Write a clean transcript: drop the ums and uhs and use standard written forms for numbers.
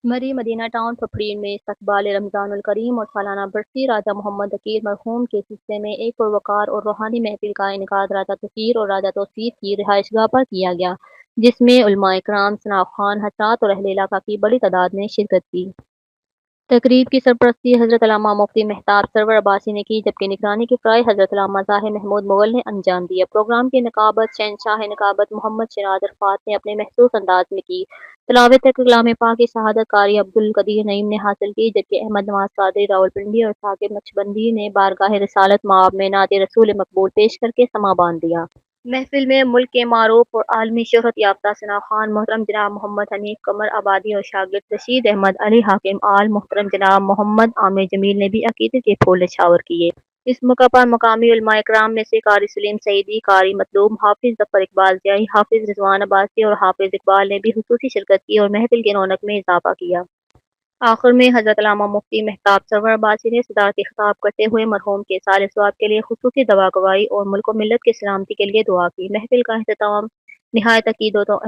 مری مدینہ town پھپھڑین میں استقبال رمضان الکریم اور سالانہ برسی راجہ محمد عقیل مرحوم کے سلسلے میں ایک پروقار اور روحانی محفل کا انعقاد راجہ طہیر اور راجہ توصیف کی رہائش گاہ پر کیا گیا، جس میں علماء کرام، ثناء خوان حضرات اور اہل علاقہ کی بڑی تعداد نے شرکت کی۔ تقریب کی سرپرستی حضرت علامہ مفتی مہتاب سرور عباسی نے کی، جبکہ نگرانی کے فرائض حضرت علامہ ظاہر محمود مغل نے انجام دیا۔ پروگرام کی نقابت شہنشاہ نقابت محمد شیراز عرفات نے اپنے محسوس انداز میں کی۔ تلاوت کلام پاک کی شہادت قاری عبدالقدیر نعیم نے حاصل کی، جبکہ احمد نواز قادری راولپنڈی اور ثاقب نقشبندی نے بارگاہ رسالت مآب میں نعت رسول مقبول پیش کر کے سماں باندھ دیا۔ محفل میں ملک کے معروف اور عالمی شہرت یافتہ ثناء خوان محترم جناب محمد حنیف قمر آبادی اور شاگرد رشید احمد علی حاکم آل محترم جناب محمد عامر جمیل نے بھی عقیدت کے پھول نچھاور کیے۔ اس موقع پر مقامی علماء کرام میں سے قاری سلیم سعیدی، قاری مطلوب، حافظ ظفر اقبال زیائی، حافظ رضوان عباسی اور حافظ اقبال نے بھی خصوصی شرکت کی اور محفل کی رونق میں اضافہ کیا۔ آخر میں حضرت علامہ مفتی مہتاب سرور عباسی نے صدارتی خطاب کرتے ہوئے مرحوم کے سال ثواب کے لیے خصوصی دعا گوائی اور ملک و ملت کی سلامتی کے لیے دعا کی۔ محفل کا اختتام نہایت عقیدت و